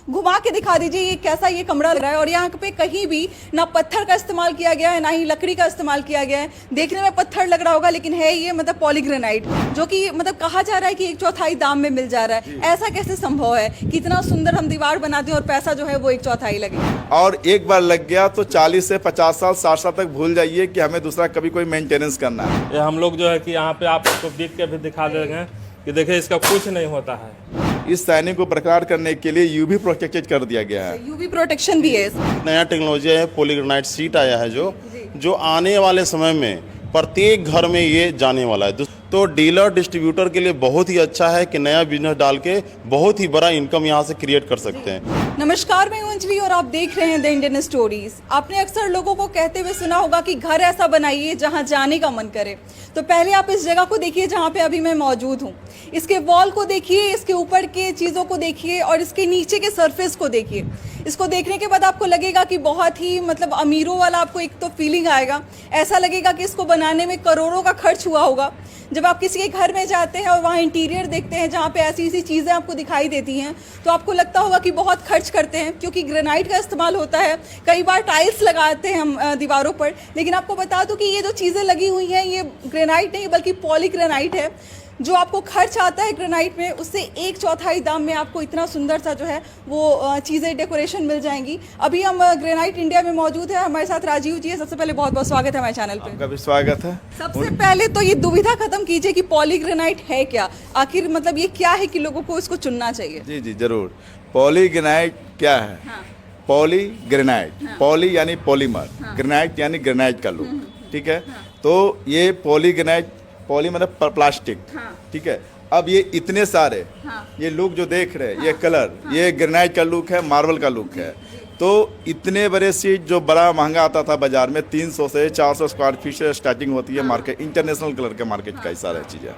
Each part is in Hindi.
घुमा के दिखा दीजिए ये कैसा ये कमरा लग रहा है। और यहाँ पे कहीं भी ना पत्थर का इस्तेमाल किया गया है ना ही लकड़ी का इस्तेमाल किया गया है। देखने में पत्थर लग रहा होगा लेकिन है ये मतलब पॉलीग्रेनाइट, जो कि मतलब कहा जा रहा है कि 1/4 दाम में मिल जा रहा है। ऐसा कैसे संभव है कि इतना सुंदर हम दीवार बना दें और पैसा जो है वो 1/4 लगे। और एक बार लग गया तो 40 से 50 साल 60 साल तक भूल जाइए कि हमें दूसरा कभी कोई मेंटेनेंस करना है। ये हम लोग जो है कि यहाँ पे आपको बीत के भी दिखा देंगे कि देखिए इसका कुछ नहीं होता है। इस साइनिंग को बरकरार करने के लिए यूवी प्रोटेक्टेड कर दिया गया है। यूवी प्रोटेक्शन भी है इसमें। नया टेक्नोलॉजी है, पॉलीग्रेनाइट सीट आया है जो आने वाले समय में प्रत्येक घर में ये जाने वाला है। तो डीलर डिस्ट्रीब्यूटर के लिए बहुत ही अच्छा है कि नया बिजनेस डाल के बहुत ही बड़ा इनकम यहाँ से क्रिएट कर सकते हैं। नमस्कार, मैं हूं अंजलि और आप देख रहे हैं द इंडियन स्टोरीज। आपने अक्सर लोगों को कहते हुए सुना होगा कि घर ऐसा बनाइए जहां जाने का मन करे। तो पहले आप इस जगह को देखिए जहां पे अभी मैं मौजूद हूं। इसके वॉल को देखिए, इसके ऊपर के चीज़ों को देखिए और इसके नीचे के सरफेस को देखिए। इसको देखने के बाद आपको लगेगा कि बहुत ही मतलब अमीरों वाला आपको एक तो फीलिंग आएगा। ऐसा लगेगा कि इसको बनाने में करोड़ों का खर्च हुआ होगा। जब आप किसी के घर में जाते हैं और वहाँ इंटीरियर देखते हैं जहाँ पे ऐसी ऐसी चीज़ें आपको दिखाई देती हैं तो आपको लगता होगा कि बहुत खर्च करते हैं, क्योंकि ग्रेनाइट का इस्तेमाल होता है। कई बार टाइल्स लगाते हैं हम दीवारों पर, लेकिन आपको बता दूं कि ये जो चीज़ें लगी हुई हैं ये ग्रेनाइट नहीं बल्कि पॉलीग्रेनाइट है। जो आपको खर्च आता है ग्रेनाइट में उससे 1/4 दाम में आपको इतना सुंदर सा जो है वो चीज़ें डेकोरेशन मिल जाएंगी। अभी हम ग्रेनाइट इंडिया में मौजूद है, हमारे साथ राजीव जी है। सबसे पहले बहुत बहुत स्वागत है हमारे चैनल पे। आपका भी स्वागत है। सबसे पहले तो ये दुविधा खत्म कीजिए कि पॉलीग्रेनाइट है क्या, आखिर मतलब ये क्या है कि लोगों को इसको चुनना चाहिए। जी जी जरूर। पॉलीग्रेनाइट क्या है? हाँ। पॉलीग्रेनाइट, पॉली यानी पॉलीमर, ग्रेनाइट यानी ग्रेनाइट का लुक, ठीक है। तो ये पॉलीग्रेनाइट, पॉली मतलब प्लास्टिक, ठीक है। अब ये इतने सारे ये लुक जो देख रहे हैं, ये कलर, ये ग्रेनाइट का लुक है, मार्बल का लुक है। तो इतने बड़े सीट जो बड़ा महंगा आता था बाजार में 300 से 400 स्क्वायर फीट से स्टार्टिंग होती है मार्केट, इंटरनेशनल कलर के मार्केट का ही सारा चीज़ें।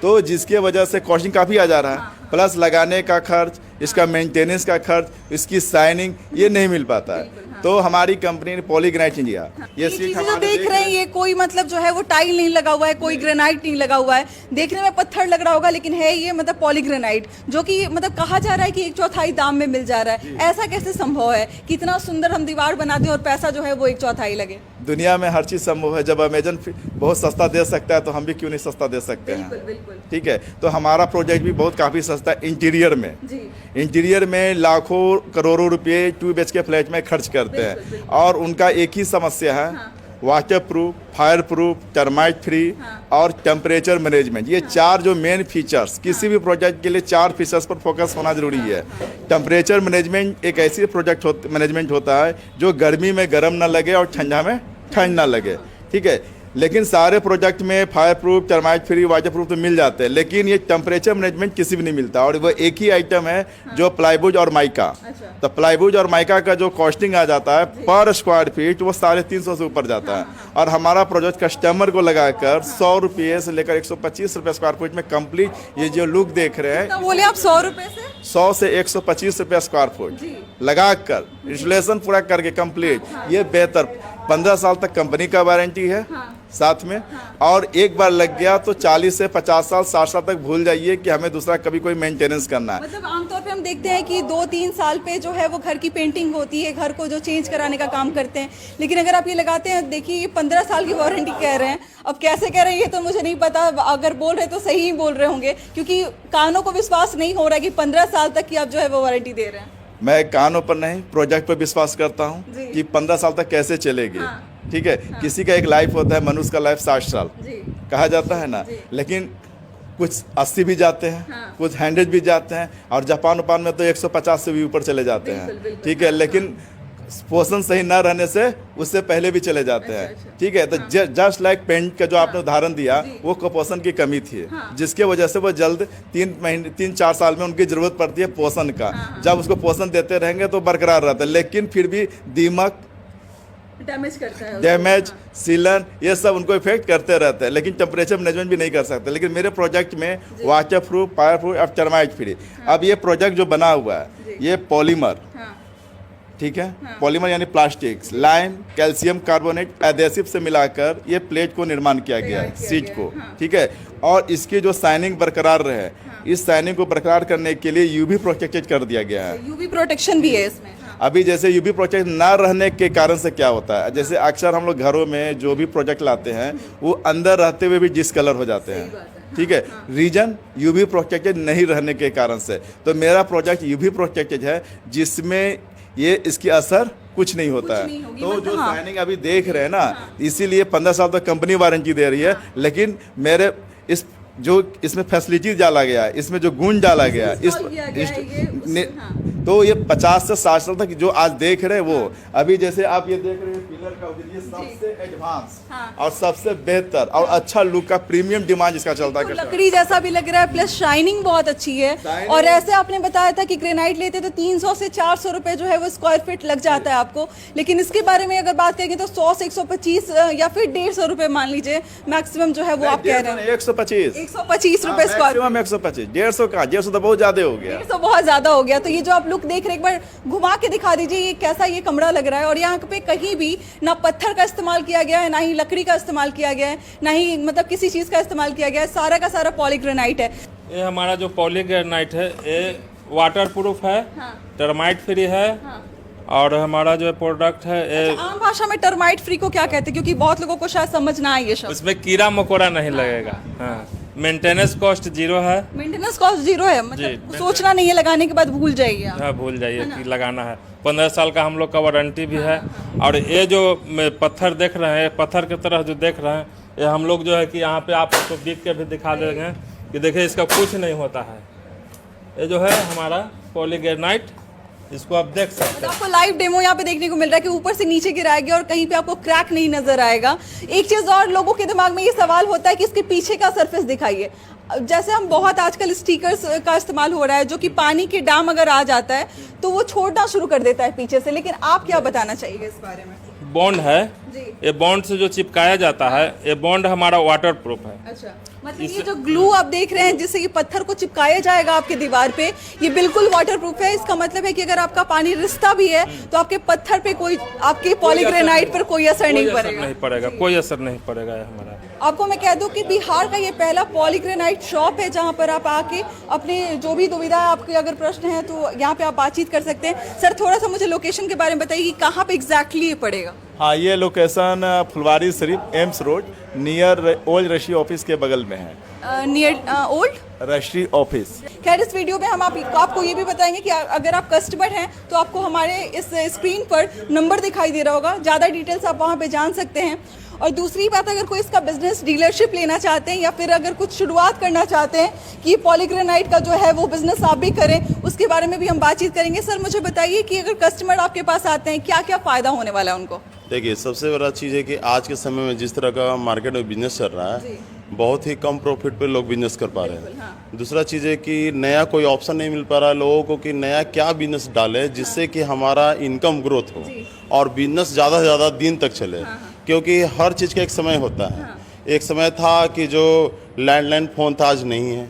तो जिसके वजह से कॉस्टिंग काफ़ी आ जा रहा है, प्लस लगाने का खर्च, इसका मेंटेनेंस का खर्च, इसकी साइनिंग ये नहीं मिल पाता है। तो हमारी कंपनी ने पॉलीग्रेनाइट इंडिया ये सीट चीजें जो देख रहे हैं ये कोई मतलब जो है वो टाइल नहीं लगा हुआ है, कोई ग्रेनाइट नहीं लगा हुआ है। देखने में पत्थर लग रहा होगा लेकिन है ये मतलब पॉलीग्रेनाइट, जो कि मतलब कहा जा रहा है कि 1/4 दाम में मिल जा रहा है। ऐसा कैसे संभव है कि इतना सुंदर हम दीवार बना दें और पैसा जो है वो 1/4 लगे। दुनिया में हर चीज़ संभव है। जब अमेजन बहुत सस्ता दे सकता है तो हम भी क्यों नहीं सस्ता दे सकते हैं? बिल्कुल। ठीक है। तो हमारा प्रोजेक्ट भी बहुत काफ़ी सस्ता है। इंटीरियर में इंटीरियर में लाखों करोड़ों रुपए 2 BHK फ्लैट में खर्च करते हैं। और उनका एक ही समस्या है, water proof, fire proof, termite free और टेम्परेचर मैनेजमेंट। ये 4 जो मेन फीचर्स, किसी भी प्रोजेक्ट के लिए 4 फीचर्स पर फोकस होना जरूरी है। टेम्परेचर मैनेजमेंट एक ऐसी प्रोजेक्ट मैनेजमेंट होता है जो गर्मी में गर्म ना लगे और ठंडा में ठंड ना लगे, ठीक है। लेकिन सारे प्रोजेक्ट में fire proof, termite free, water proof तो मिल जाते हैं, लेकिन ये टेम्परेचर मैनेजमेंट किसी भी नहीं मिलता। और वो एक ही आइटम है जो प्लाईवुड और माइका। तो प्लाईवुड और माइका का जो कॉस्टिंग आ जाता है पर स्क्वायर फीट वो 350 से ऊपर जाता है। और हमारा प्रोजेक्ट कस्टमर को लगाकर 100 रुपये से लेकर 125 रुपये स्क्वायर फीट में कंप्लीट ये जो लुक देख रहे हैं। बोले आप 100 रुपए से 100 से 125 रुपये स्क्वायर फीट लगाकर इंस्टॉलेशन पूरा करके कंप्लीट, ये बेहतर 15 साल तक कंपनी का वारंटी है साथ में। और एक बार लग गया तो 40 से 50 साल 60 साल तक भूल जाइए कि हमें दूसरा कभी कोई मेंटेनेंस करना है। मतलब आमतौर पे हम देखते हैं कि 2-3 साल पे जो है वो घर की पेंटिंग होती है, घर को जो चेंज कराने का काम करते हैं। लेकिन अगर आप ये लगाते हैं, देखिए ये 15 साल की वारंटी कह रहे हैं। अब कैसे कह रहे हैं ये तो मुझे नहीं पता, अगर बोल रहे तो सही ही बोल रहे होंगे, क्योंकि कानों को विश्वास नहीं हो रहा है कि 15 साल तक की आप जो है वो वारंटी दे रहे हैं। मैं कानों पर नहीं, प्रोजेक्ट पर विश्वास करता हूँ कि 15 साल तक कैसे चलेगी, ठीक है। किसी का एक लाइफ होता है, मनुष्य का लाइफ 60 साल कहा जाता है ना, लेकिन कुछ 80 भी जाते हैं, कुछ 100 भी जाते हैं, और जापान में तो 150 से भी ऊपर चले जाते हैं, ठीक है। लेकिन पोषण सही न रहने से उससे पहले भी चले जाते हैं, ठीक है। तो जस्ट लाइक पेंट का जो आपने उदाहरण दिया, वो कुपोषण की कमी थी, जिसके वजह से वो जल्द 3-4 साल में उनकी जरूरत पड़ती है पोषण का। जब उसको पोषण देते रहेंगे तो बरकरार रहता है, लेकिन फिर भी दीमक, डैमेज करता है, डैमेज, सीलन, ये सब उनको इफेक्ट करते रहते हैं। लेकिन टेम्परेचर मैनेजमेंट भी नहीं कर सकते। लेकिन मेरे प्रोजेक्ट में वाटर प्रूफ, फायर प्रूफ और टर्माइट फ्री। अब ये प्रोजेक्ट जो बना हुआ है ये पॉलीमर, ठीक है। पॉलीमर यानी plastic, lime, calcium carbonate, adhesive से मिलाकर ये प्लेट को निर्माण किया गया है, सीट को, ठीक है। और इसकी जो शाइनिंग बरकरार रहे, इस शाइनिंग को बरकरार करने के लिए यूवी प्रोटेक्टेड कर दिया गया है। यूवी प्रोटेक्शन भी है इसमें। अभी जैसे यूवी प्रोजेक्ट ना रहने के कारण से क्या होता है, जैसे अक्सर हम लोग घरों में जो भी प्रोजेक्ट लाते हैं वो अंदर रहते हुए भी डिसकलर हो जाते हैं, ठीक है। रीजन यूवी प्रोटेक्टेड नहीं रहने के कारण से। तो मेरा प्रोजेक्ट यूवी प्रोटेक्टेड है जिसमें ये इसकी असर कुछ नहीं होता है। तो जो शाइनिंग अभी देख रहे हैं ना, इसीलिए 15 साल तक कंपनी वारंटी दे रही है। लेकिन मेरे इस जो इसमें फैसिलिटी डाला गया है, इसमें जो गुण डाला गया है, तो ये 50 से 60 साल तक जो आज देख रहे हैं वो, अभी जैसे आप ये देख रहे हैं पिलर का, ये सबसे एडवांस और सबसे बेहतर और अच्छा लुक का प्रीमियम डिमांड इसका चलता है। लकड़ी जैसा भी लग रहा है, प्लस शाइनिंग बहुत अच्छी है। और ऐसे आपने बताया था कि ग्रेनाइट लेते तो 300 से 400 रुपए जो है वो स्क्वायर फीट लग जाता है आपको, लेकिन इसके बारे में अगर बात करेंगे तो 100 से 125 या फिर 150 रुपए मान लीजिए मैक्सिमम जो है वो आप कह रहे हैं। 125 रुपए स्क्वायर, 125, 150 का, 150 तो बहुत ज्यादा हो गया, 150 बहुत ज्यादा हो गया। तो ये जो आप लुक देख रहे हैं, एक बार घुमा के दिखा दीजिए ये कैसा ये कमरा लग रहा है। और यहाँ पे कहीं भी ना पत्थर का इस्तेमाल किया गया है, ना ही लकड़ी का इस्तेमाल किया गया है, ना ही मतलब किसी चीज का इस्तेमाल किया गया है, सारा का सारा पॉलीग्रेनाइट है। ये हमारा जो पॉलीग्रेनाइट है ये वाटर प्रूफ है, टर्माइट फ्री है। और हमारा जो प्रोडक्ट है ये आम भाषा में टर्माइट फ्री को क्या कहते हैं, क्योंकि बहुत लोगों को शायद समझ ना आए ये शब्द। इसमें कीड़ा मकोड़ा नहीं लगेगा। हाँ, मेंटेनेंस कॉस्ट 0 है। मेंटेनेंस कॉस्ट 0 है, मतलब सोचना नहीं है, लगाने के बाद भूल जाइए आप। हाँ, भूल जाइए कि लगाना है। 15 साल का हम लोग का वारंटी भी है। और ये जो पत्थर देख रहे हैं, पत्थर की तरह जो देख रहे हैं, ये हम लोग जो है कि यहाँ पे आपको बीत के भी दिखा देंगे कि देखिए इसका कुछ नहीं होता है। ये जो है हमारा पॉलीग्रेनाइट, इसको आप देख सकते हैं। आपको लाइव डेमो यहाँ पे देखने को मिल रहा है कि ऊपर से नीचे गिराया गया और कहीं पे आपको क्रैक नहीं नजर आएगा। एक चीज और लोगों के दिमाग में ये सवाल होता है कि इसके पीछे का सरफेस दिखाइए। जैसे हम बहुत आजकल स्टिकर्स का इस्तेमाल हो रहा है, जो कि पानी के डाम अगर आ जाता है तो वो छोड़ना शुरू कर देता है पीछे से, लेकिन आप क्या बताना चाहिए इस बारे में? बॉन्ड है, ये बॉन्ड से जो चिपकाया जाता है, ये बॉन्ड हमारा वाटर प्रूफ है। अच्छा, मतलब ये जो ग्लू आप देख रहे हैं जिससे ये पत्थर को चिपकाया जाएगा आपके दीवार पे, ये बिल्कुल वाटर प्रूफ है। इसका मतलब है कि अगर आपका पानी रिसता भी है तो आपके पत्थर पे कोई, आपके पॉलीग्रेनाइट पर कोई असर नहीं पड़ेगा। कोई असर नहीं पड़ेगा हमारा। आपको मैं कह दूं कि बिहार का ये पहला पॉलीग्रेनाइट शॉप है जहां पर आप आके अपने जो भी दुविधा आपके अगर प्रश्न है तो यहाँ पे आप बातचीत कर सकते हैं। सर थोड़ा सा मुझे लोकेशन के बारे में बताइए कि कहाँ पे एग्जैक्टली ये पड़ेगा? हाँ, ये location Phulwari Sharif AIIMS road near old रशी ऑफिस के बगल में है। नियर ओल्ड रशी ऑफिस। खैर इस वीडियो में हम आपको ये भी बताएंगे कि अगर आप कस्टमर हैं तो आपको हमारे इस स्क्रीन पर नंबर दिखाई दे रहा होगा, ज़्यादा डिटेल्स आप वहाँ पे जान सकते हैं। और दूसरी बात, अगर कोई इसका बिजनेस डीलरशिप लेना चाहते हैं या फिर अगर कुछ शुरुआत करना चाहते हैं कि पॉलीग्रेनाइट का जो है वो बिजनेस आप भी करें, उसके बारे में भी हम बातचीत करेंगे। सर मुझे बताइए कि अगर कस्टमर आपके पास आते हैं क्या क्या फ़ायदा होने वाला है उनको? देखिए, सबसे बड़ा चीज़ है कि आज के समय में जिस तरह का मार्केट में बिजनेस चल रहा है, बहुत ही कम प्रॉफिट पे लोग बिजनेस कर पा रहे हैं। हाँ। दूसरा चीज़ है कि नया कोई ऑप्शन नहीं मिल पा रहा है लोगों को कि नया क्या बिजनेस डाले जिससे कि हमारा इनकम ग्रोथ हो और बिजनेस ज़्यादा से ज़्यादा दिन तक चले। क्योंकि हर चीज़ का एक समय होता है। एक समय था कि जो लैंडलाइन फ़ोन था, आज नहीं है।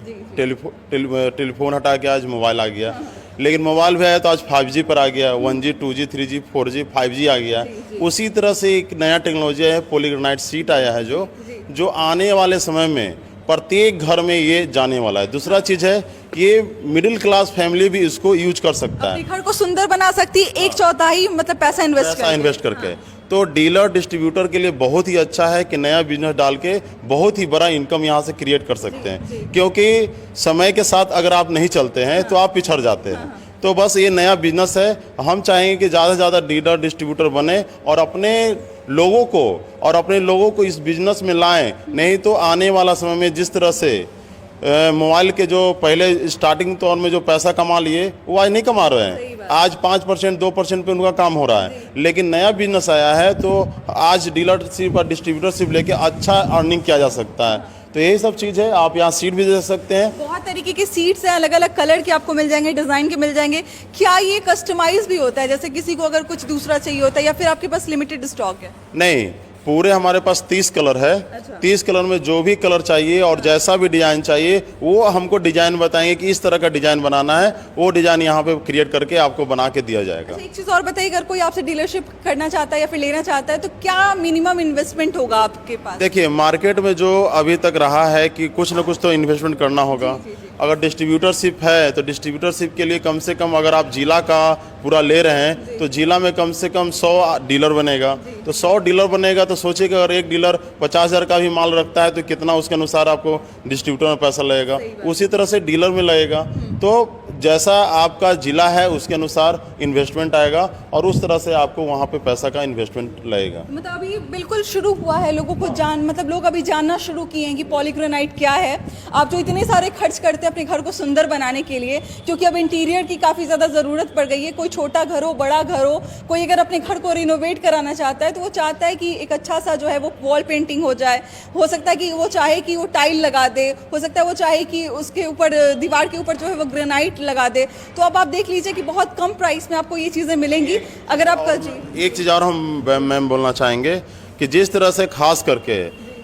टेलीफोन हटा के आज मोबाइल आ गया। लेकिन मोबाइल भी आया तो आज 5G पर आ गया, 1G 2G 3G 4G 5G आ गया। उसी तरह से एक नया टेक्नोलॉजी है, पॉलीग्रेनाइट शीट आया है जो आने वाले समय में प्रत्येक घर में ये जाने वाला है। दूसरा चीज़ है कि ये मिडिल क्लास फैमिली भी इसको यूज कर सकता है, घर को सुंदर बना सकती है 1/4 मतलब पैसा इन्वेस्ट करके। तो डीलर डिस्ट्रीब्यूटर के लिए बहुत ही अच्छा है कि नया बिजनेस डाल के बहुत ही बड़ा इनकम यहाँ से क्रिएट कर सकते हैं। क्योंकि समय के साथ अगर आप नहीं चलते हैं तो आप पिछड़ जाते हैं। तो बस ये नया बिजनेस है। हम चाहेंगे कि ज़्यादा से ज़्यादा डीलर डिस्ट्रीब्यूटर बने और अपने लोगों को इस बिजनेस में लाएं। नहीं तो आने वाला समय में जिस तरह से मोबाइल के जो पहले स्टार्टिंग तौर में जो पैसा कमा लिए वो आज नहीं कमा रहे हैं। आज 5% 2% पे उनका काम हो रहा है। लेकिन नया बिजनेस आया है तो आज डीलरशिप और डिस्ट्रीब्यूटरशिप लेके अच्छा अर्निंग किया जा सकता है। तो यही सब चीज़ है। आप यहाँ सीट भी दे सकते हैं, बहुत तरीके की सीट्स हैं, अलग अलग कलर के आपको मिल जाएंगे, डिज़ाइन के मिल जाएंगे। क्या ये कस्टमाइज भी होता है, जैसे किसी को अगर कुछ दूसरा चाहिए होता है या फिर आपके पास लिमिटेड स्टॉक है? नहीं, पूरे हमारे पास 30 कलर है। 30 कलर में जो भी कलर चाहिए और जैसा भी डिजाइन चाहिए वो हमको डिजाइन बताएंगे कि इस तरह का डिजाइन बनाना है, वो डिजाइन यहाँ पे क्रिएट करके आपको बना के दिया जाएगा। एक चीज़ और बताइए, अगर कोई आपसे डीलरशिप करना चाहता है या फिर लेना चाहता है तो क्या मिनिमम इन्वेस्टमेंट होगा आपके पास? देखिए, मार्केट में जो अभी तक रहा है कि कुछ ना कुछ तो इन्वेस्टमेंट करना होगा। अगर डिस्ट्रीब्यूटरशिप है तो डिस्ट्रीब्यूटरशिप के लिए कम से कम, अगर आप जिला का पूरा ले रहे हैं तो जिला में कम से कम 100 डीलर बनेगा। तो 100 डीलर बनेगा तो सोचिए कि अगर एक डीलर 50,000 का भी माल रखता है तो कितना उसके अनुसार आपको डिस्ट्रीब्यूटर में पैसा लगेगा, उसी तरह से डीलर में लगेगा। तो जैसा आपका जिला है उसके अनुसार इन्वेस्टमेंट आएगा और उस तरह से आपको वहाँ पे पैसा का इन्वेस्टमेंट लगेगा। मतलब अभी बिल्कुल शुरू हुआ है, लोगों को मतलब लोग अभी जानना शुरू किए हैं कि पॉलीग्रेनाइट क्या है। आप जो इतने सारे खर्च करते हैं अपने घर को सुंदर बनाने के लिए, क्योंकि अब इंटीरियर की काफ़ी ज़्यादा ज़रूरत पड़ गई है। कोई छोटा घर हो, बड़ा घर हो, कोई अगर अपने घर को रिनोवेट कराना चाहता है तो वो चाहता है कि एक अच्छा सा जो है वो वॉल पेंटिंग हो जाए। हो सकता है कि वो चाहे कि वो टाइल लगा दे, हो सकता है वो चाहे कि उसके ऊपर दीवार के ऊपर जो है वो ग्रेनाइट लगा दे। तो अब आप देख लीजिए कि बहुत कम प्राइस में आपको ये चीज़ें मिलेंगी। अगर आप जी एक चीज़ और हम मैम बोलना चाहेंगे कि जिस तरह से खास करके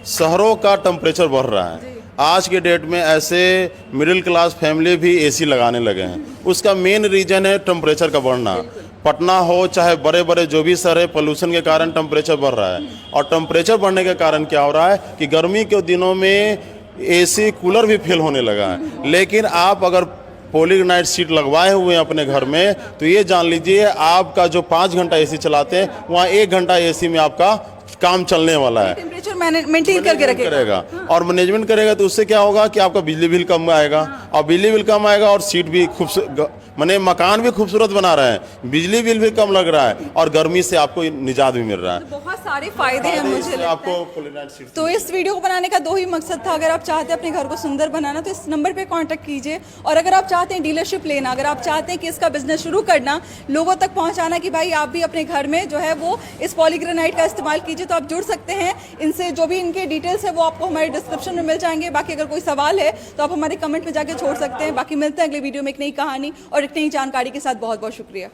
शहरों का टेम्परेचर बढ़ रहा है, आज के डेट में ऐसे मिडिल क्लास फैमिली भी एसी लगाने लगे हैं। उसका मेन रीज़न है टेम्परेचर का बढ़ना। पटना हो चाहे बड़े बड़े जो भी शहर है, पोल्यूशन के कारण टेम्परेचर बढ़ रहा है। और टेम्परेचर बढ़ने के कारण क्या हो रहा है कि गर्मी के दिनों में एसी कूलर भी फेल होने लगा है। लेकिन आप अगर पॉलीग्रेनाइट शीट लगवाए हुए हैं अपने घर में तो ये जान लीजिए आपका जो 5 घंटा एसी चलाते हैं वहाँ 1 घंटा एसी में आपका काम चलने वाला है। टेम्परेचर मेंटेन करके रखेगा और मैनेजमेंट करेगा तो उससे क्या होगा कि आपका बिजली बिल कम आएगा। और बिजली बिल कम आएगा और सीट भी खूबसूरत, माने मकान भी खूबसूरत बना रहे हैं, बिजली बिल भी कम लग रहा है और गर्मी से आपको निजात भी मिल रहा है। बहुत सारे फायदे हैं मुझे लगता आपको है। Polygranite sheet. तो इस वीडियो को बनाने का 2 ही मकसद था। अगर आप चाहते हैं अपने घर को सुंदर बनाना तो इस नंबर पे कांटेक्ट कीजिए, और अगर आप चाहते हैं डीलरशिप लेना, अगर आप चाहते हैं कि इसका बिजनेस शुरू करना, लोगों तक पहुंचाना कि भाई आप भी अपने घर में जो है वो इस पॉलीग्रेनाइट का इस्तेमाल कीजिए, तो आप जुड़ सकते हैं इनसे। जो भी इनके डिटेल्स है वो आपको हमारे डिस्क्रिप्शन में मिल जाएंगे। बाकी अगर कोई सवाल है तो आप हमारे कमेंट में जाके छोड़ सकते हैं। बाकी मिलते हैं अगले वीडियो में एक नई कहानी और एक नई जानकारी के साथ। बहुत बहुत शुक्रिया।